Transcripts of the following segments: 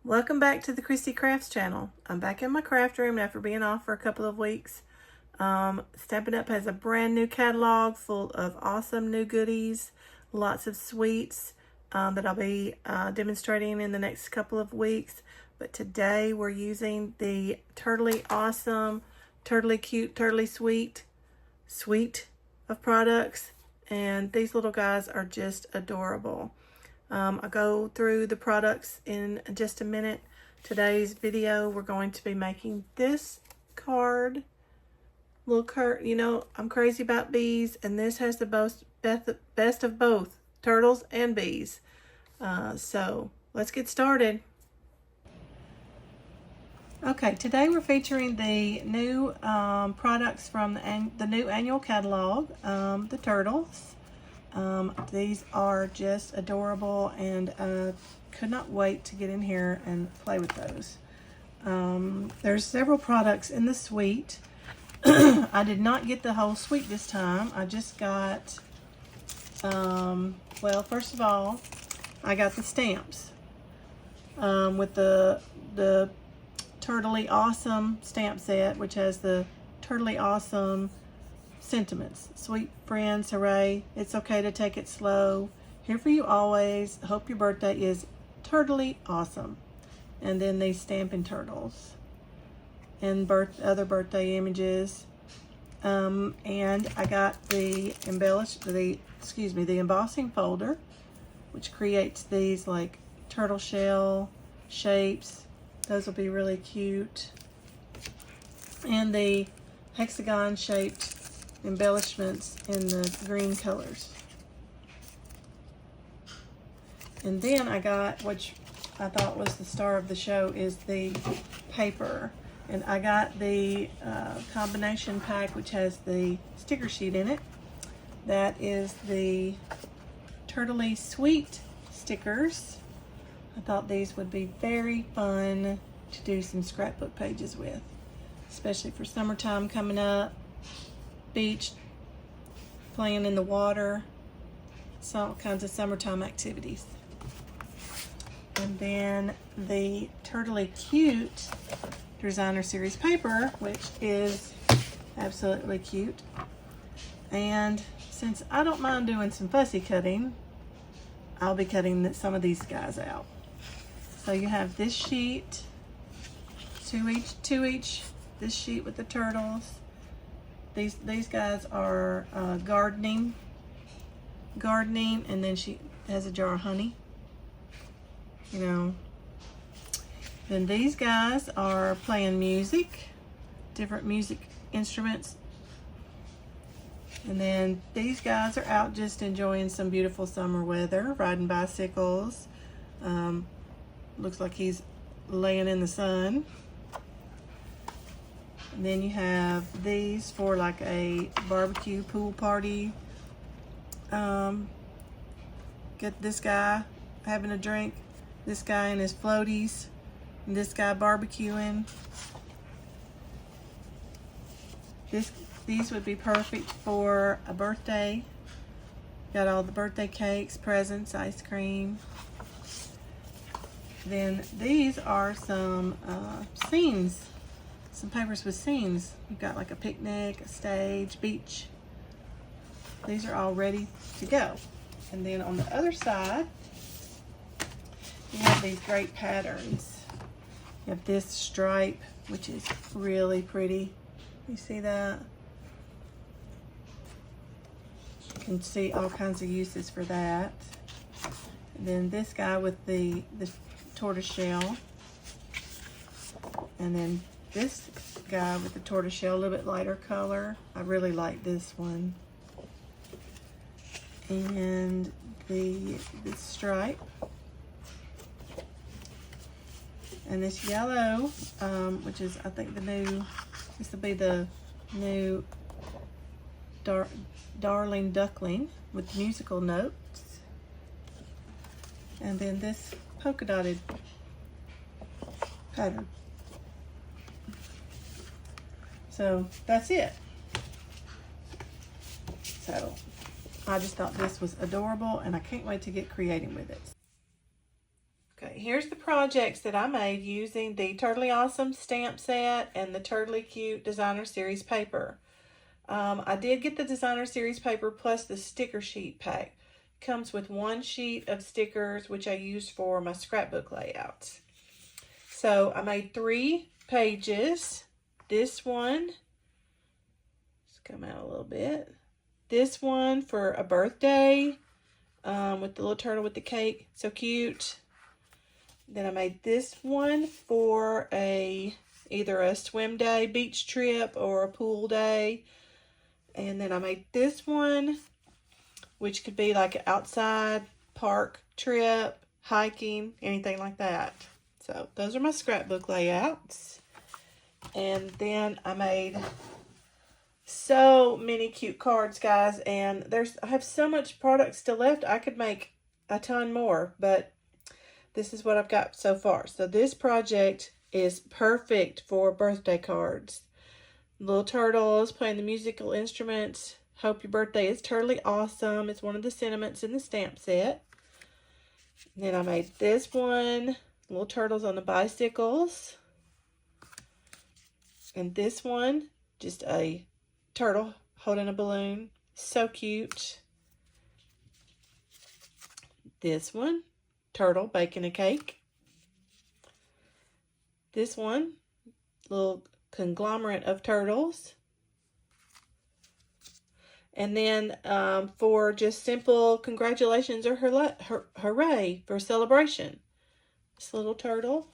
Welcome back to the Christy Crafts channel. I'm back in my craft room after being off for a couple of weeks. Stampin' Up has a brand new catalog full of awesome new goodies, lots of sweets that I'll be demonstrating in the next couple of weeks. But today we're using the Turtly Awesome, Turtly Cute, Turtly Sweet suite of products. And these little guys are just adorable. I'll go through the products in just a minute. Today's video, we're going to be making this card. Little card, you know, I'm crazy about bees, and this has the best of both, turtles and bees. So let's get started. Okay, today we're featuring the new products from the new annual catalog, the turtles. These are just adorable, and could not wait to get in here and play with those. There's several products in the suite. I did not get the whole suite this time. I just got, well, first of all, I got the stamps with the Turtly Awesome stamp set, which has the Turtly Awesome sentiments. Sweet friends, hooray, it's okay to take it slow, here for you always, hope your birthday is turtly awesome. And then these Stampin' Turtles and other birthday images. And I got the embossing folder, which creates these like turtle shell shapes. Those will be really cute. And the hexagon shaped embellishments in the green colors. And then I got, which I thought was the star of the show, is the paper. And I got the combination pack, which has the sticker sheet in it. That is the Turtly Sweet stickers. I thought these would be very fun to do some scrapbook pages with, especially for summertime coming up. Beach, playing in the water, it's all kinds of summertime activities. And then the Turtly Cute designer series paper, which is absolutely cute. And since I don't mind doing some fussy cutting, I'll be cutting some of these guys out. So you have this sheet, two each, this sheet with the turtles. These guys are gardening, and then she has a jar of honey, you know. Then these guys are playing music, different music instruments. And then these guys are out just enjoying some beautiful summer weather, riding bicycles. Looks like he's laying in the sun. And then you have these for like a barbecue pool party. Get this guy having a drink, this guy in his floaties, and this guy barbecuing. These would be perfect for a birthday. Got all the birthday cakes, presents, ice cream. Then these are some scenes. Some papers with scenes. You've got like a picnic, a stage, beach. These are all ready to go. And then on the other side, you have these great patterns. You have this stripe, which is really pretty. You see that? You can see all kinds of uses for that. And then this guy with the tortoise shell. And then this guy with the tortoise shell, a little bit lighter color. I really like this one. And this stripe. And this yellow, which is, I think, this will be the new Darling Duckling with musical notes. And then this polka dotted pattern. So that's it. So I just thought this was adorable, and I can't wait to get creating with it. Okay, here's the projects that I made using the Totally Awesome stamp set and the Totally Cute Designer Series paper. I did get the Designer Series paper plus the sticker sheet pack. Comes with one sheet of stickers, which I used for my scrapbook layouts. So I made 3 pages. This one, let's come out a little bit. This one for a birthday with the little turtle with the cake, so cute. Then I made this one for either a swim day, beach trip, or a pool day. And then I made this one, which could be like an outside park trip, hiking, anything like that. So those are my scrapbook layouts. And then I made so many cute cards, guys. And I have so much product still left. I could make a ton more, but this is what I've got so far. So this project is perfect for birthday cards. Little turtles playing the musical instruments. Hope your birthday is totally awesome. It's one of the sentiments in the stamp set. And then I made this one. Little turtles on the bicycles. And this one, just a turtle holding a balloon. So cute. This one, turtle baking a cake. This one, little conglomerate of turtles. And then for just simple congratulations or hooray for celebration. This little turtle.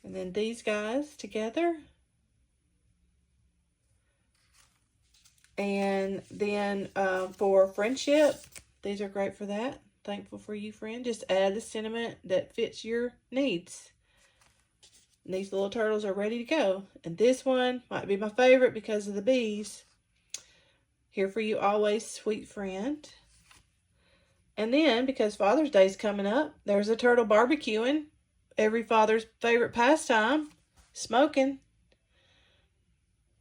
And then these guys together. And then for friendship, these are great for that. Thankful for you, friend. Just add the sentiment that fits your needs. And these little turtles are ready to go. And this one might be my favorite because of the bees. Here for you always, sweet friend. And then, because Father's Day is coming up, there's a turtle barbecuing. Every father's favorite pastime, smoking.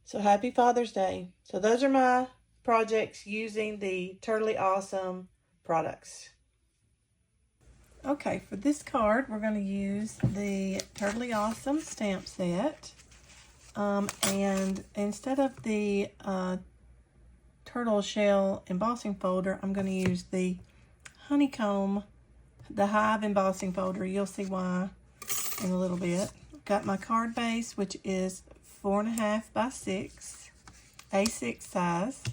So happy Father's Day. So those are my projects using the Totally Awesome products. Okay, for this card, we're going to use the Totally Awesome stamp set. And instead of the turtle shell embossing folder, I'm going to use the honeycomb, the hive embossing folder. You'll see why in a little bit. Got my card base, which is 4.5 by 6, A6 size.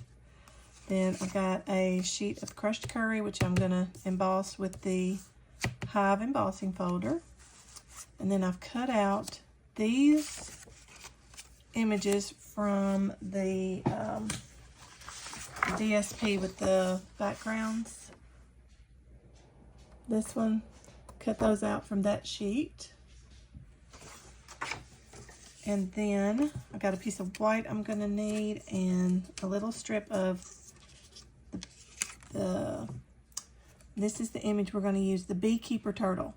Then I got a sheet of crushed curry, which I'm going to emboss with the hive embossing folder. And then I've cut out these images from the DSP with the backgrounds. This one, cut those out from that sheet. And then I got a piece of white I'm going to need and a little strip of this is the image we're going to use, the beekeeper turtle.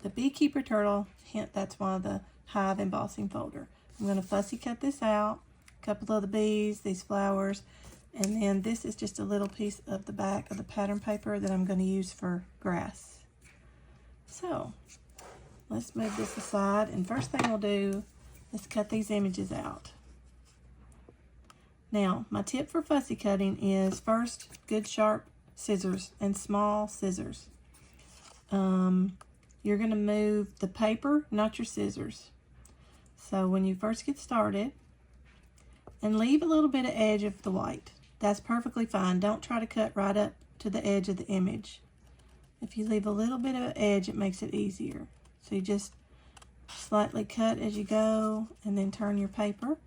The beekeeper turtle, hint, that's why the hive embossing folder. I'm going to fussy cut this out, a couple of the bees, these flowers, and then this is just a little piece of the back of the pattern paper that I'm going to use for grass. So let's move this aside, and first thing we'll do is cut these images out. Now, my tip for fussy cutting is first, good sharp scissors and small scissors. You're going to move the paper, not your scissors. So when you first get started, and leave a little bit of edge of the white. That's perfectly fine. Don't try to cut right up to the edge of the image. If you leave a little bit of edge, it makes it easier. So you just slightly cut as you go, and then turn your paper.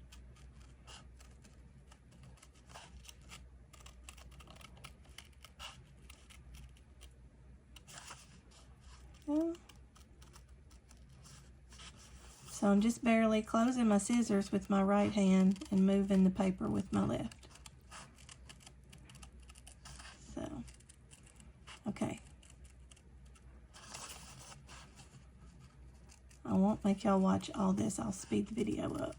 So I'm just barely closing my scissors with my right hand and moving the paper with my left. So, okay. I won't make y'all watch all this. I'll speed the video up.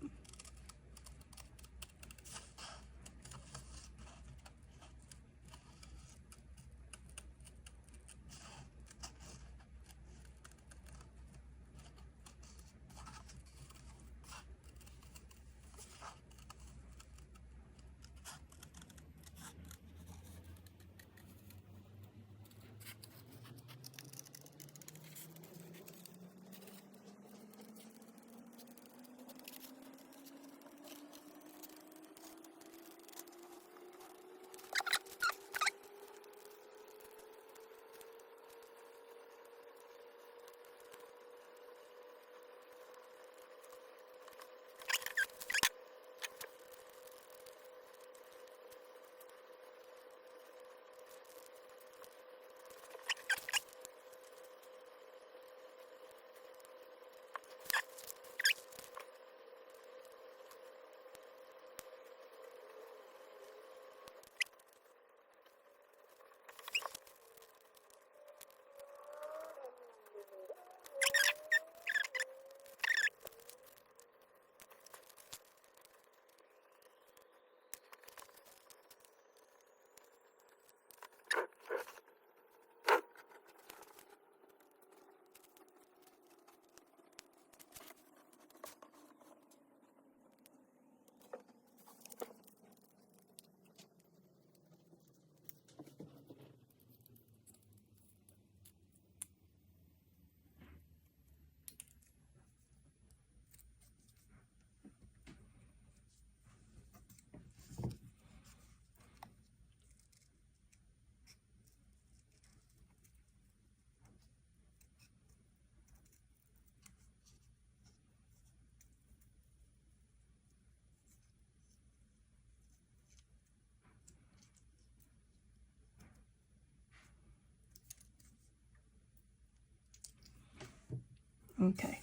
Okay.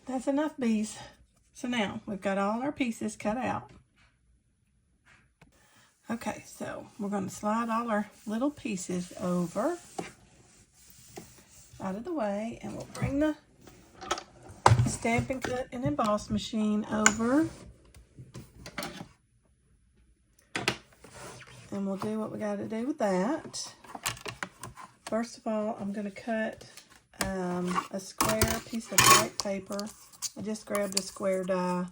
That's enough bees. So now we've got all our pieces cut out. Okay, so we're going to slide all our little pieces over out of the way, and we'll bring the Stampin' Cut and Emboss machine over. And we'll do what we got to do with that. First of all, I'm going to cut a square piece of white paper. I just grabbed a square die.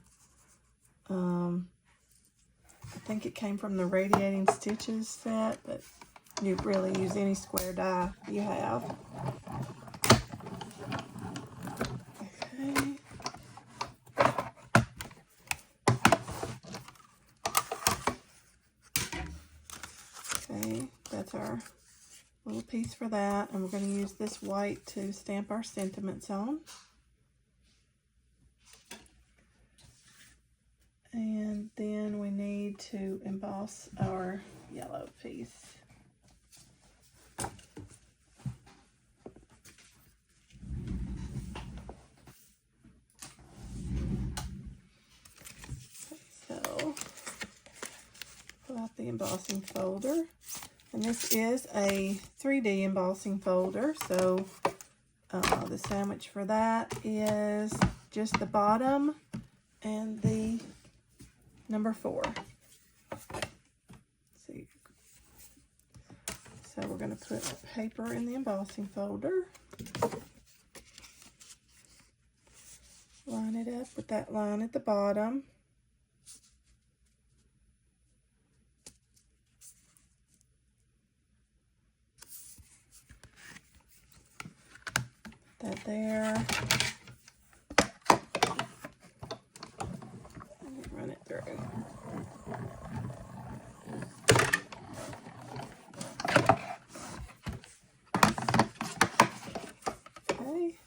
I think it came from the Radiating Stitches set, but you really use any square die you have. Okay. Okay, that's our little piece for that, and we're going to use this white to stamp our sentiments on. And then we need to emboss our yellow piece. So, pull out the embossing folder. And this is a 3D embossing folder, so the sandwich for that is just the bottom and the number 4. See. So we're going to put our paper in the embossing folder. Line it up with that line at the bottom. That there. And run it through. Okay.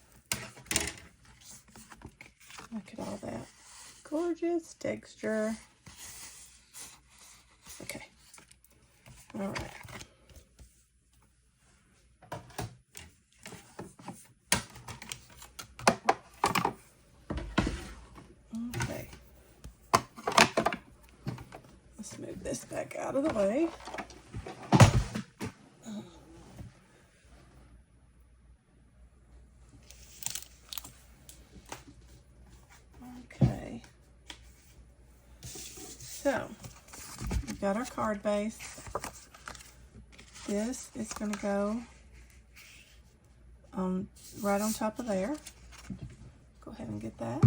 Look at all that gorgeous texture. Okay. All right. Okay. Let's move this back out of the way. Okay. So, we've got our card base. This is going to go right on top of there. Go ahead and get that.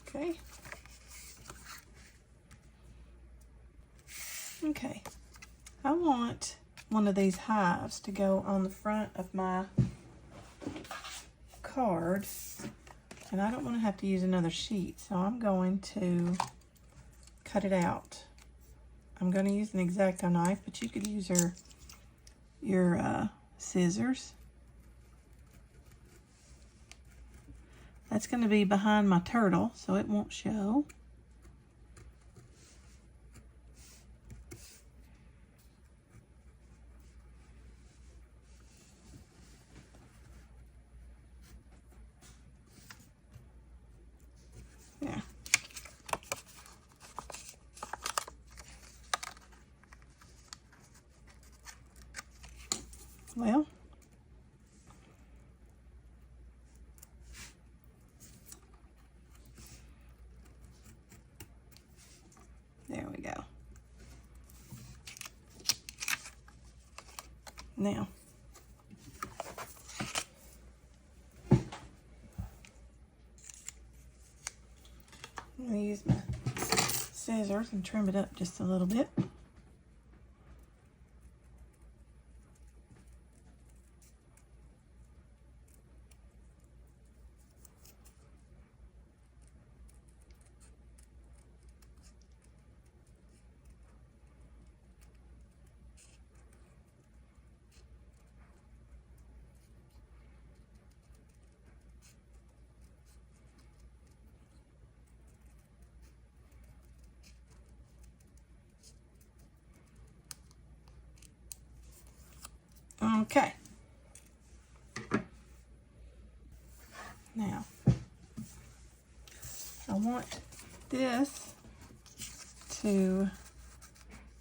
Okay. Okay. I want one of these hives to go on the front of my card, and I don't want to have to use another sheet, so I'm going to cut it out. I'm going to use an X-Acto knife, but you could use your scissors. That's going to be behind my turtle, so it won't show. Yeah. Well, there Now, I'm going to use my scissors and trim it up just a little bit. Okay. Now, I want this to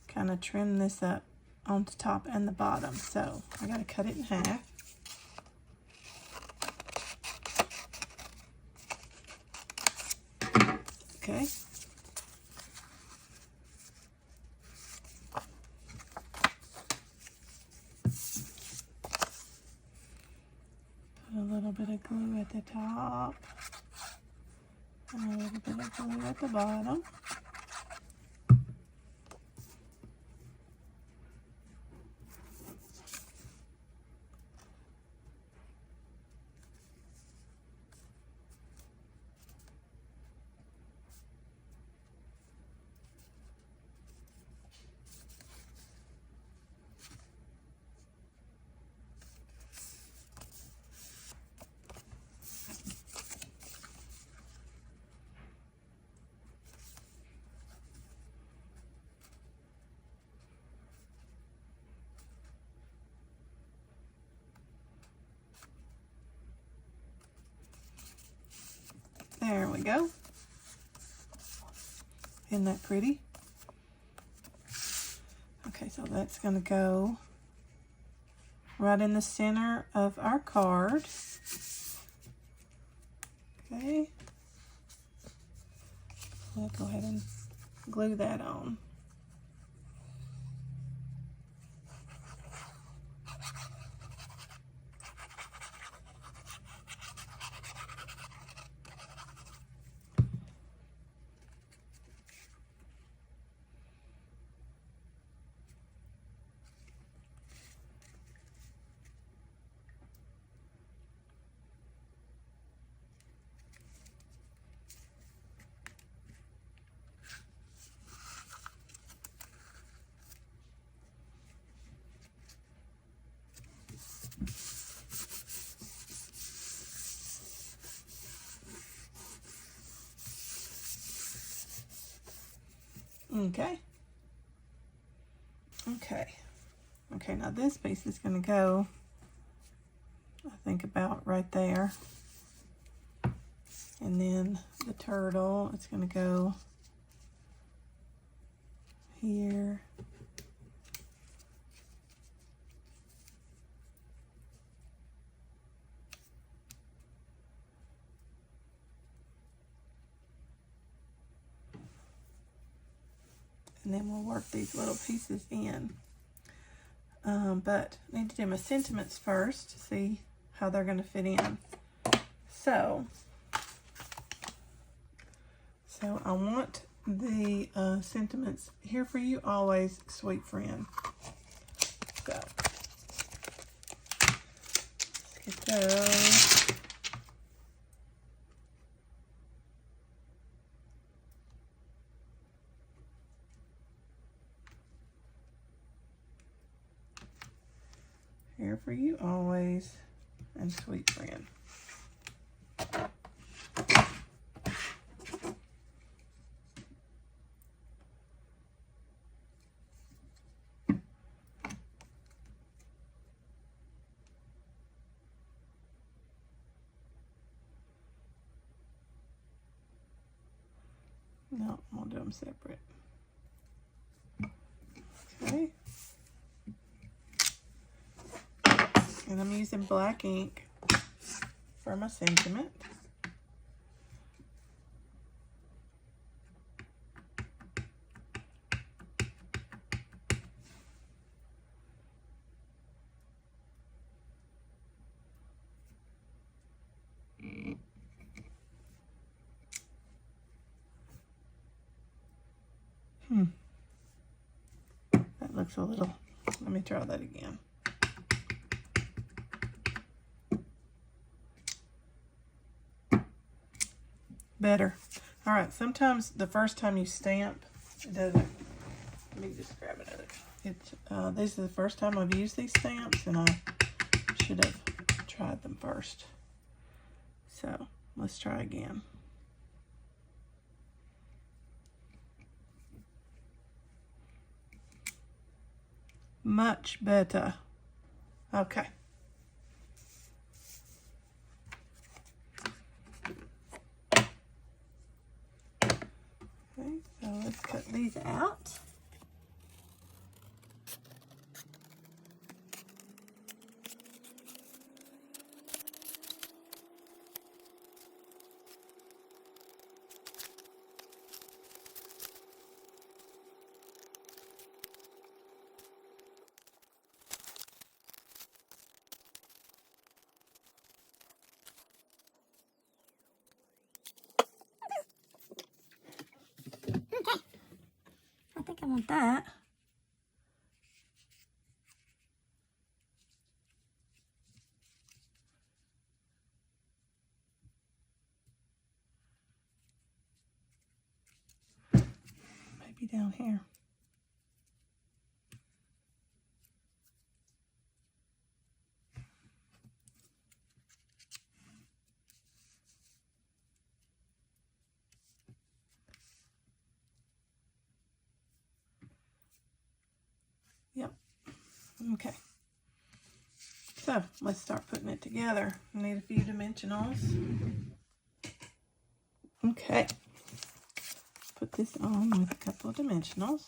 kind of trim this up on the top and the bottom. So I got to cut it in half. Okay. Put a little bit of glue at the top and a little bit of glue at the bottom. There we go. Isn't that pretty? Okay, so that's going to go right in the center of our card. Okay. I'll go ahead and glue that on. Okay. Okay, now this piece is going to go, I think, about right there. And then the turtle, it's going to go here. And then we'll work these little pieces in. But I need to do my sentiments first to see how they're going to fit in. So I want the sentiments, here for you always, sweet friend. So let's get those. Here for you always, and sweet friend. No, I'll do them separate. Okay. And I'm using black ink for my sentiment. That looks a little, let me try that again. Better. All right, sometimes the first time you stamp, it doesn't. Let me just grab another. This is the first time I've used these stamps, and I should have tried them first. So let's try again. Much better. Okay. Okay, so let's cut these out. I think I want that. Maybe down here. Yep. Okay. So let's start putting it together. I need a few dimensionals. Okay. Put this on with a couple of dimensionals.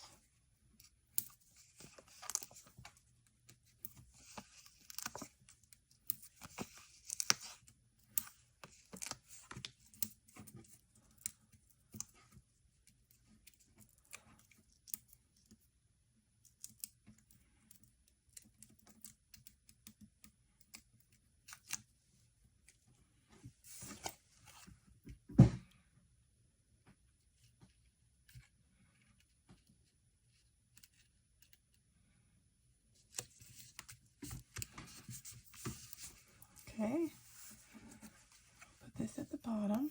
Okay, put this at the bottom.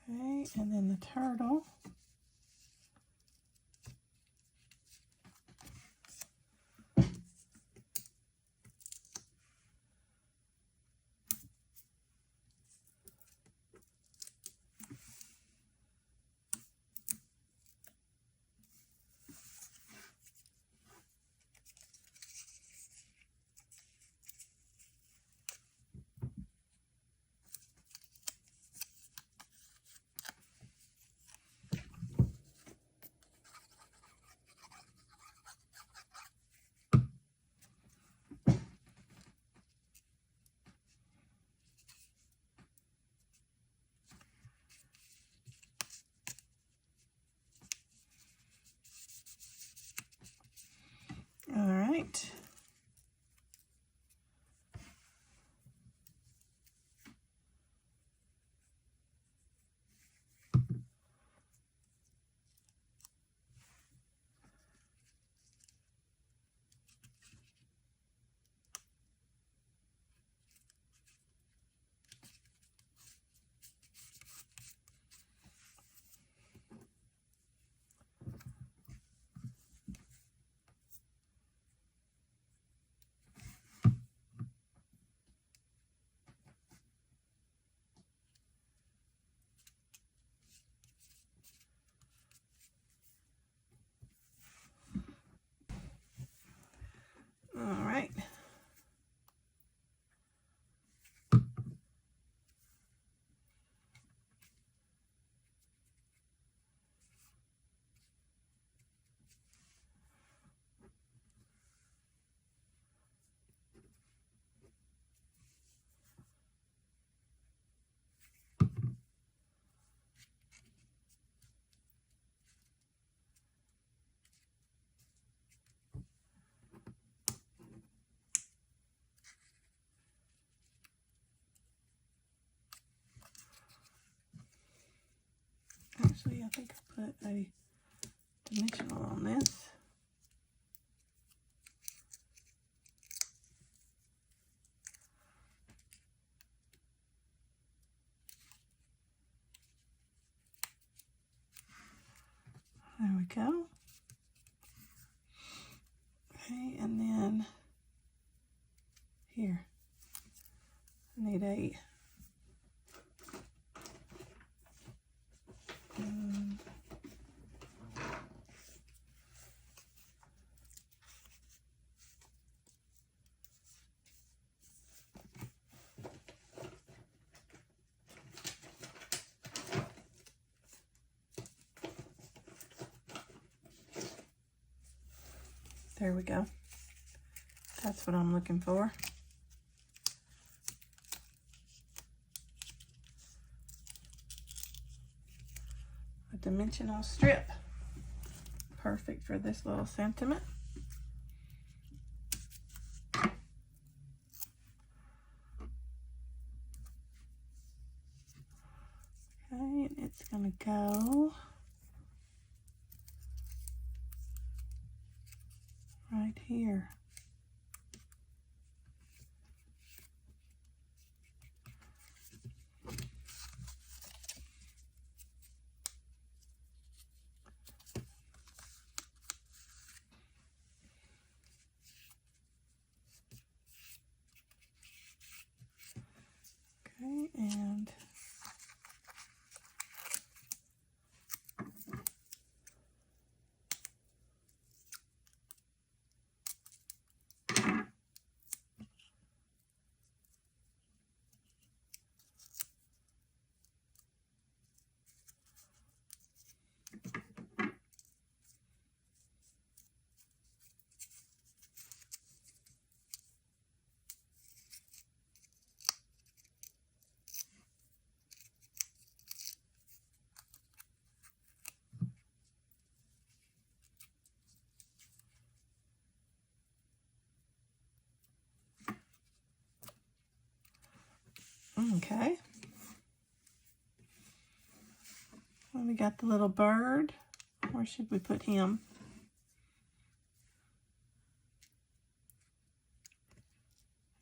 Okay, and then the turtle. All right. Actually, I think I put a dimensional on this. There we go. Okay, and then here, I need a there we go. That's what I'm looking for. A dimensional strip. Perfect for this little sentiment. Okay, and it's gonna go right here. Okay, and okay. Well, we got the little bird. Where should we put him?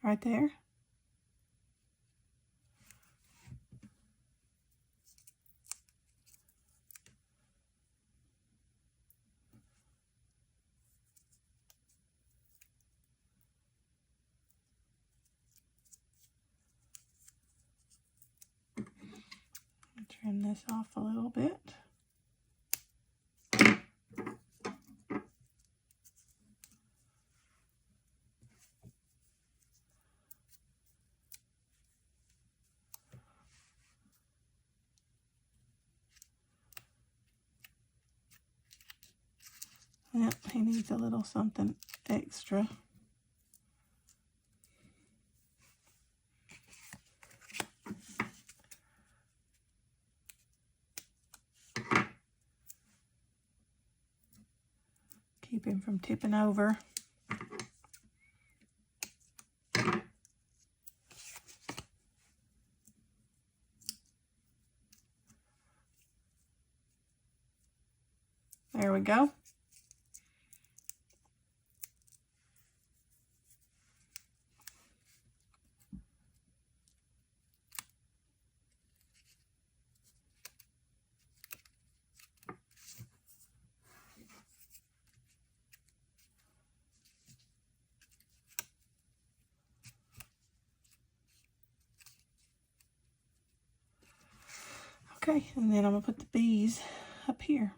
Right there. Trim this off a little bit. Yep, he needs a little something extra. Keep him from tipping over. There we go. Okay, and then I'm going to put the bees up here.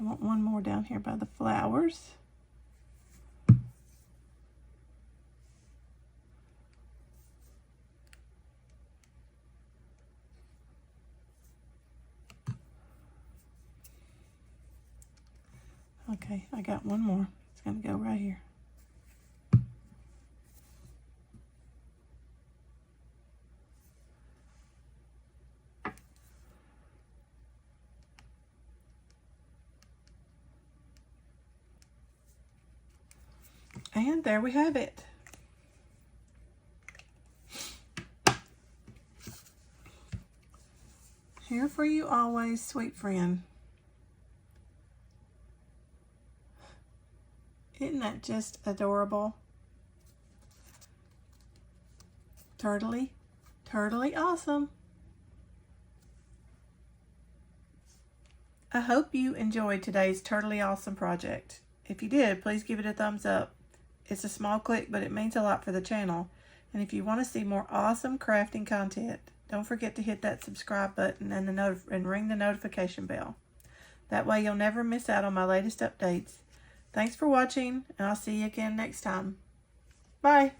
I want one more down here by the flowers. Okay, I got one more. It's going to go right here. And there we have it. Here for you always, sweet friend. Isn't that just adorable? Turtly awesome. I hope you enjoyed today's Turtly Awesome project. If you did, please give it a thumbs up. It's a small click, but it means a lot for the channel. And if you want to see more awesome crafting content, don't forget to hit that subscribe button and ring the notification bell. That way you'll never miss out on my latest updates. Thanks for watching, and I'll see you again next time. Bye.